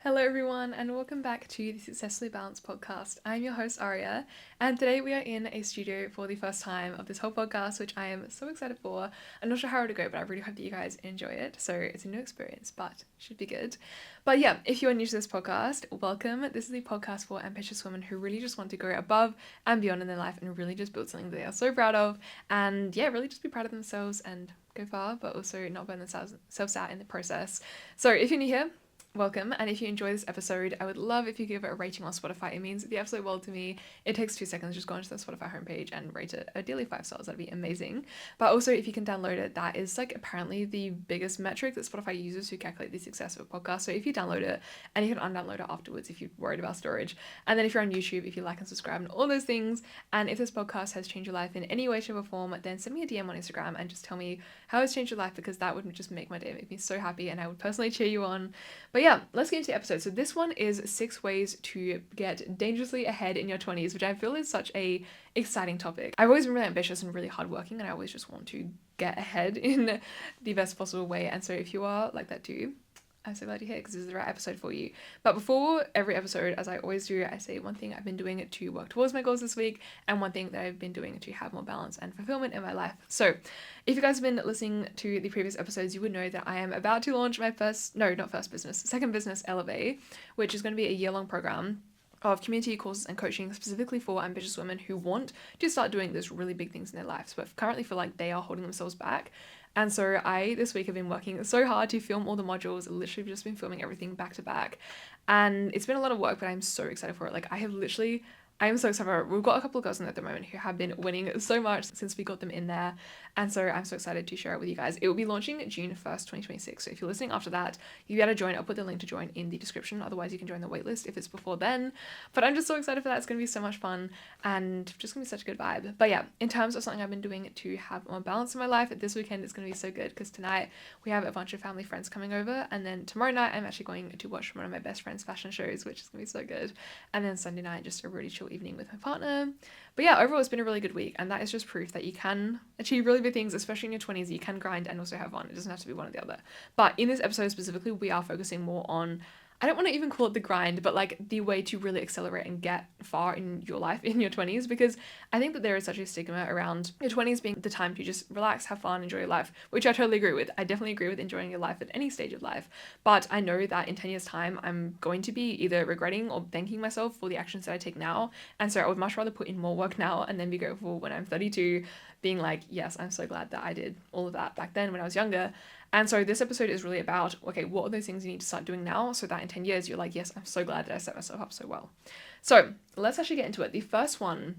Hello, everyone, and welcome back to the Successfully Balanced podcast. I'm your host, Aria, and today we are in a studio for the first time of this whole podcast, which I am so excited for. I'm not sure how it'll go, but I really hope that you guys enjoy it. So it's a new experience, but it should be good. But yeah, if you're new to this podcast, welcome. This is the podcast for ambitious women who really just want to go above and beyond in their life and really just build something they are so proud of. And yeah, really just be proud of themselves and go far, but also not burn themselves out in the process. So if you're new here, welcome, and if you enjoy this episode, I would love if you give it a rating on Spotify. It means the absolute world to me. It takes 2 seconds. Just go onto the Spotify homepage and rate it, ideally 5 stars. That'd be amazing. But also, if you can download it, that is like apparently the biggest metric that Spotify uses to calculate the success of a podcast. So if you download it, and you can undownload it afterwards if you're worried about storage, and then if you're on YouTube, if you like and subscribe and all those things, and if this podcast has changed your life in any way, shape, or form, then send me a DM on Instagram and just tell me how it's changed your life, because that would just make my day, make me so happy, and I would personally cheer you on. But yeah, let's get into the episode. So this one is 6 ways to get dangerously ahead in your 20s, which I feel is such a exciting topic. I've always been really ambitious and really hardworking, and I always just want to get ahead in the best possible way. And so if you are like that too, I'm so glad you're here, because this is the right episode for you. But before every episode, as I always do, I say one thing I've been doing to work towards my goals this week, and one thing that I've been doing to have more balance and fulfillment in my life. So if you guys have been listening to the previous episodes, you would know that I am about to launch my second business, Elevate, which is going to be a year-long program of community courses and coaching specifically for ambitious women who want to start doing these really big things in their lives, but currently feel like they are holding themselves back. And so I, this week, have been working so hard to film all the modules. Literally just been filming everything back to back. And it's been a lot of work, but I'm so excited for it. Like, I am so excited for it. We've got a couple of girls in there at the moment who have been winning so much since we got them in there. And so I'm so excited to share it with you guys. It will be launching June 1st, 2026. So if you're listening after that, you'll be able to join. I'll put the link to join in the description. Otherwise, you can join the waitlist if it's before then. But I'm just so excited for that. It's going to be so much fun and just going to be such a good vibe. But yeah, in terms of something I've been doing to have more balance in my life, this weekend it's going to be so good, because tonight we have a bunch of family friends coming over. And then tomorrow night, I'm actually going to watch one of my best friend's fashion shows, which is going to be so good. And then Sunday night, just a really chill evening with my partner. But yeah, overall, it's been a really good week, and that is just proof that you can achieve really big things, especially in your 20s. You can grind and also have fun. It doesn't have to be one or the other. But in this episode specifically, we are focusing more on, I don't want to even call it the grind, but like the way to really accelerate and get far in your life in your 20s, because I think that there is such a stigma around your 20s being the time to just relax, have fun, enjoy your life, which I totally agree with. I definitely agree with enjoying your life at any stage of life. But I know that in 10 years' time, I'm going to be either regretting or thanking myself for the actions that I take now. And so I would much rather put in more work now and then be grateful when I'm 32, being like, yes, I'm so glad that I did all of that back then when I was younger. And so this episode is really about, okay, what are those things you need to start doing now so that in 10 years you're like, yes, I'm so glad that I set myself up so well. So let's actually get into it. The first point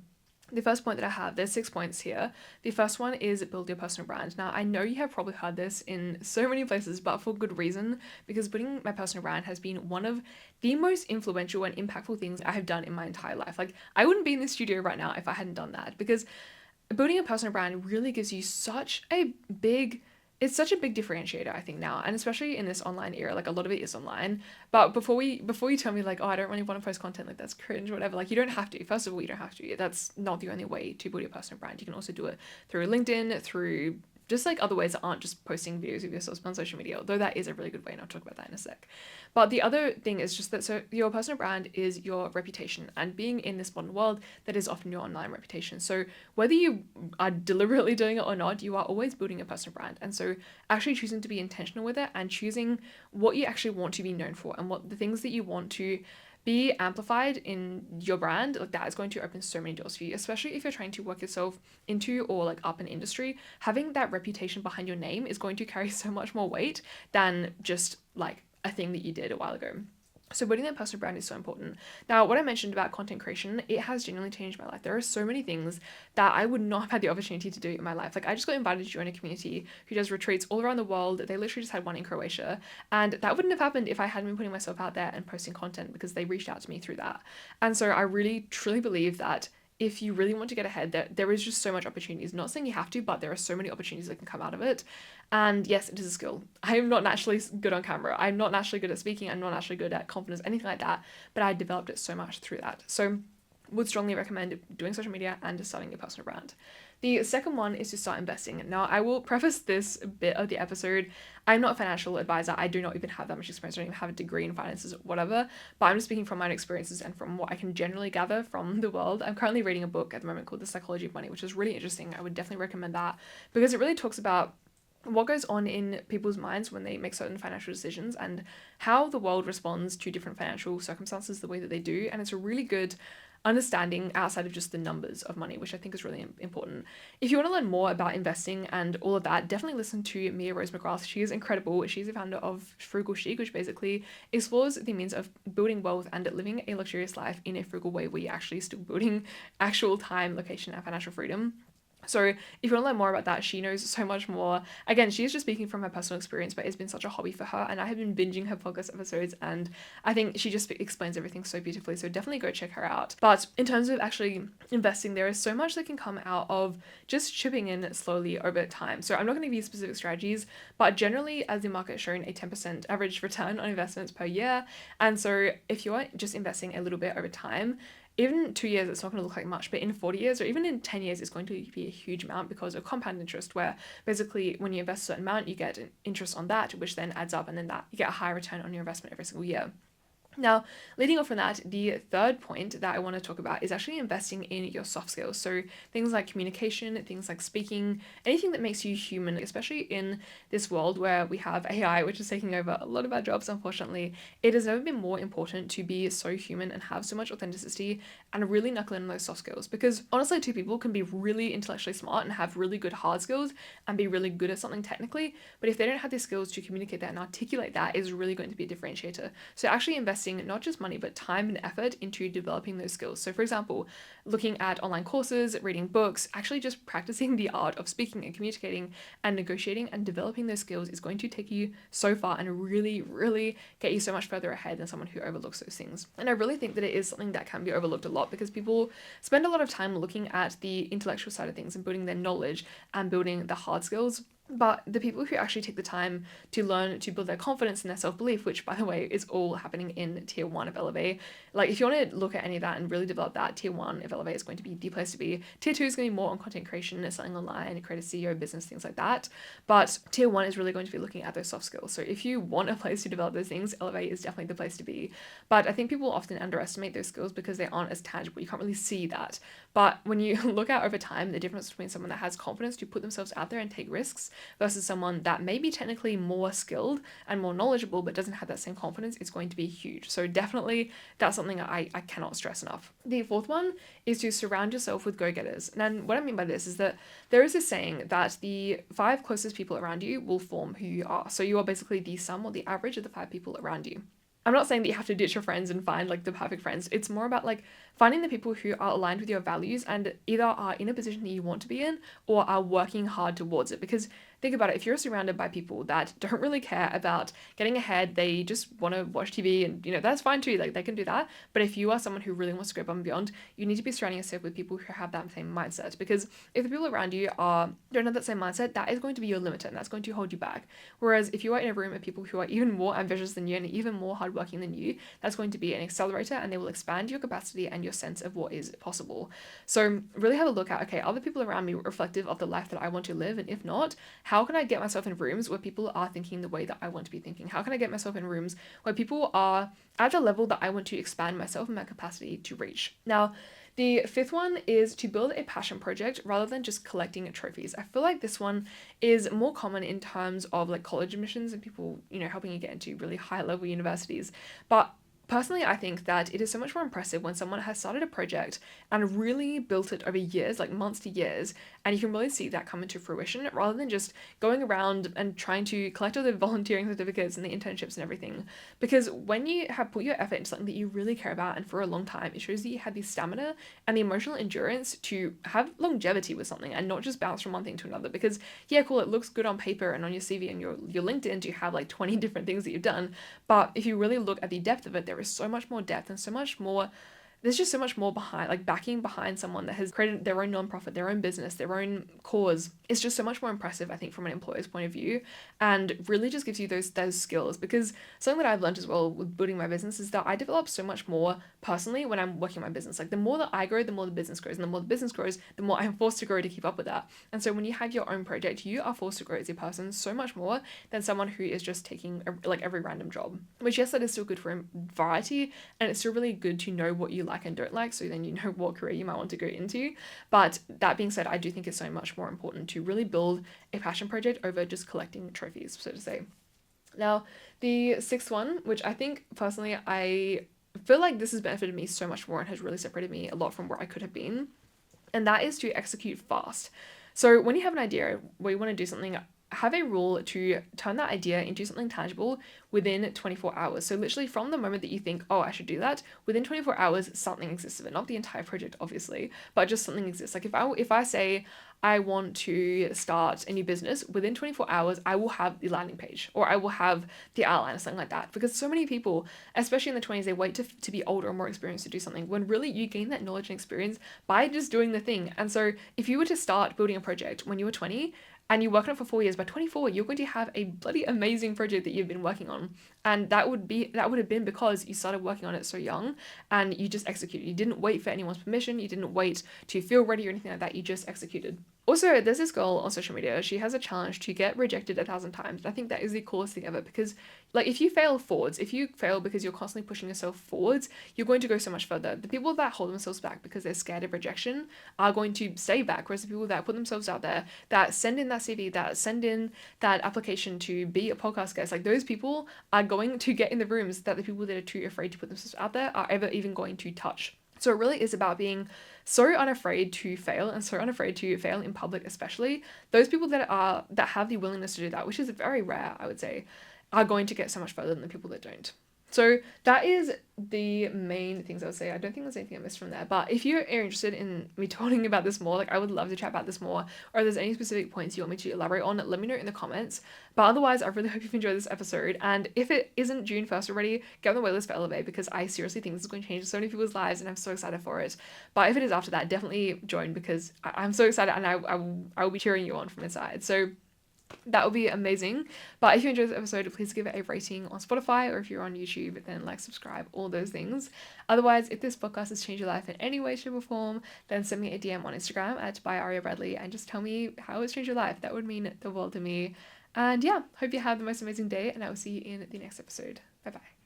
that I have, there's 6 points here. The first one is build your personal brand. Now, I know you have probably heard this in so many places, but for good reason, because building my personal brand has been one of the most influential and impactful things I have done in my entire life. Like, I wouldn't be in this studio right now if I hadn't done that, because building a personal brand really gives you such a big differentiator, I think, now, and especially in this online era. Like, a lot of it is online. But before you tell me like, oh, I don't really want to post content, like that's cringe or whatever, like, you don't have to. First of all, you don't have to. That's not the only way to build your personal brand. You can also do it through LinkedIn, through just like other ways that aren't just posting videos of yourself on social media, although that is a really good way, and I'll talk about that in a sec. But the other thing is just that, so your personal brand is your reputation, and being in this modern world, that is often your online reputation. So whether you are deliberately doing it or not, you are always building a personal brand. And so actually choosing to be intentional with it and choosing what you actually want to be known for and what the things that you want to be amplified in your brand, like, that is going to open so many doors for you, especially if you're trying to work yourself into or like up an industry. Having that reputation behind your name is going to carry so much more weight than just like a thing that you did a while ago. So building that personal brand is so important. Now, what I mentioned about content creation, it has genuinely changed my life. There are so many things that I would not have had the opportunity to do in my life. Like, I just got invited to join a community who does retreats all around the world. They literally just had one in Croatia. And that wouldn't have happened if I hadn't been putting myself out there and posting content, because they reached out to me through that. And so I really, truly believe that if you really want to get ahead, there is just so much opportunities. Not saying you have to, but there are so many opportunities that can come out of it. And yes, it is a skill. I am not naturally good on camera. I'm not naturally good at speaking. I'm not naturally good at confidence, anything like that. But I developed it so much through that. So would strongly recommend doing social media and just starting your personal brand. The second one is to start investing. Now, I will preface this bit of the episode. I'm not a financial advisor. I do not even have that much experience. I don't even have a degree in finances or whatever. But I'm just speaking from my own experiences and from what I can generally gather from the world. I'm currently reading a book at the moment called The Psychology of Money, which is really interesting. I would definitely recommend that because it really talks about what goes on in people's minds when they make certain financial decisions and how the world responds to different financial circumstances the way that they do. And it's a really good understanding outside of just the numbers of money, which I think is really important. If you want to learn more about investing and all of that, definitely listen to Mia Rose McGrath. She is incredible. She's the founder of Frugal Chic, which basically explores the means of building wealth and living a luxurious life in a frugal way where you're actually still building actual time, location, and financial freedom. So if you want to learn more about that, she knows so much more. Again, she's just speaking from her personal experience, but it's been such a hobby for her. And I have been binging her podcast episodes, and I think she just explains everything so beautifully. So definitely go check her out. But in terms of actually investing, there is so much that can come out of just chipping in slowly over time. So I'm not going to give you specific strategies, but generally, as the market has shown, a 10% average return on investments per year. And so if you're just investing a little bit over time, even 2 years, it's not going to look like much, but in 40 years or even in 10 years, it's going to be a huge amount because of compound interest, where basically when you invest a certain amount, you get interest on that, which then adds up, and then that you get a higher return on your investment every single year. Now, leading off from that, the third point that I want to talk about is actually investing in your soft skills. So things like communication, things like speaking, anything that makes you human, especially in this world where we have AI, which is taking over a lot of our jobs, unfortunately. It has never been more important to be so human and have so much authenticity and really knuckle in on those soft skills. Because honestly, two people can be really intellectually smart and have really good hard skills and be really good at something technically, but if they don't have the skills to communicate that and articulate that, is really going to be a differentiator. So actually investing not just money, but time and effort into developing those skills. So for example, looking at online courses, reading books, actually just practicing the art of speaking and communicating and negotiating and developing those skills is going to take you so far and really, really get you so much further ahead than someone who overlooks those things. And I really think that it is something that can be overlooked a lot because people spend a lot of time looking at the intellectual side of things and building their knowledge and building the hard skills. But the people who actually take the time to learn to build their confidence and their self-belief, which by the way is all happening in tier 1 of Elevate. Like if you want to look at any of that and really develop that, tier 1 of Elevate is going to be the place to be. Tier 2 is going to be more on content creation, selling online, create a CEO business, things like that. But tier 1 is really going to be looking at those soft skills. So if you want a place to develop those things, Elevate is definitely the place to be. But I think people often underestimate those skills because they aren't as tangible. You can't really see that. But when you look at over time, the difference between someone that has confidence to put themselves out there and take risks versus someone that may be technically more skilled and more knowledgeable but doesn't have that same confidence is going to be huge. So definitely that's something I cannot stress enough. The fourth one is to surround yourself with go-getters. And what I mean by this is that there is this saying that the 5 closest people around you will form who you are. So you are basically the sum or the average of the 5 people around you. I'm not saying that you have to ditch your friends and find like the perfect friends. It's more about like finding the people who are aligned with your values and either are in a position that you want to be in or are working hard towards it. Because think about it, if you're surrounded by people that don't really care about getting ahead, they just want to watch TV and, that's fine too, like they can do that. But if you are someone who really wants to go above and beyond, you need to be surrounding yourself with people who have that same mindset. Because if the people around you don't have that same mindset, that is going to be your limiter and that's going to hold you back. Whereas if you are in a room of people who are even more ambitious than you and even more hardworking than you, that's going to be an accelerator and they will expand your capacity and your sense of what is possible. So really have a look at, okay, are the people around me reflective of the life that I want to live? And if not, how can I get myself in rooms where people are thinking the way that I want to be thinking? How can I get myself in rooms where people are at a level that I want to expand myself and my capacity to reach? Now, the fifth one is to build a passion project rather than just collecting trophies. I feel like this one is more common in terms of like college admissions and people, helping you get into really high level universities. But personally, I think that it is so much more impressive when someone has started a project and really built it over years, like months to years, and you can really see that come into fruition rather than just going around and trying to collect all the volunteering certificates and the internships and everything. Because when you have put your effort into something that you really care about and for a long time, it shows that you have the stamina and the emotional endurance to have longevity with something and not just bounce from one thing to another. Because yeah, cool, it looks good on paper and on your CV and your LinkedIn to have like 20 different things that you've done, but if you really look at the depth of it, there is so much more depth and so much more there's just so much more behind, like backing behind someone that has created their own nonprofit, their own business, their own cause. It's just so much more impressive, I think, from an employer's point of view, and really just gives you those skills. Because something that I've learned as well with building my business is that I develop so much more personally when I'm working my business. Like the more that I grow, the more the business grows, and the more the business grows, the more I'm forced to grow to keep up with that. And so when you have your own project, you are forced to grow as a person so much more than someone who is just taking like every random job. Which, yes, that is still good for variety, and it's still really good to know what you like and don't like, so then you know what career you might want to go into. But that being said, I do think it's so much more important to really build a passion project over just collecting trophies, so to say. Now, the sixth one, which I think personally I feel like this has benefited me so much more and has really separated me a lot from where I could have been, and that is to execute fast. So when you have an idea where you want to do something, have a rule to turn that idea into something tangible within 24 hours. So literally from the moment that you think, oh, I should do that, within 24 hours, something exists of it. Not the entire project, obviously, but just something exists. Like if I say I want to start a new business, within 24 hours, I will have the landing page or I will have the outline or something like that. Because so many people, especially in the 20s, they wait to be older or more experienced to do something, when really you gain that knowledge and experience by just doing the thing. And so if you were to start building a project when you were 20, and you work on it for 4 years, by 24, you're going to have a bloody amazing project that you've been working on. And that would have been because you started working on it so young and you just executed. You didn't wait for anyone's permission, you didn't wait to feel ready or anything like that, you just executed. Also, there's this girl on social media, she has a challenge to get rejected 1,000 times. I think that is the coolest thing ever, because like if you fail because you're constantly pushing yourself forwards, you're going to go so much further. The people that hold themselves back because they're scared of rejection are going to stay back, whereas the people that put themselves out there, that send in that CV, that send in that application to be a podcast guest, like those people are going to get in the rooms that the people that are too afraid to put themselves out there are ever even going to touch. So it really is about being so unafraid to fail, and so unafraid to fail in public, especially. Those people that have the willingness to do that, which is very rare, I would say, are going to get so much further than the people that don't. So that is the main things I would say. I don't think there's anything I missed from there. But if you're interested in me talking about this more, like I would love to chat about this more, or if there's any specific points you want me to elaborate on, let me know in the comments. But otherwise, I really hope you've enjoyed this episode. And if it isn't June 1st already, get on the waitlist for Elevate, because I seriously think this is going to change so many people's lives and I'm so excited for it. But if it is after that, definitely join, because I'm so excited, and I will be cheering you on from inside. So that would be amazing. But if you enjoyed this episode, please give it a rating on Spotify, or if you're on YouTube, then like, subscribe, all those things. Otherwise, if this podcast has changed your life in any way, shape, or form, then send me a DM on Instagram at @byariabradley and just tell me how it's changed your life. That would mean the world to me. And yeah, hope you have the most amazing day, and I will see you in the next episode. Bye bye.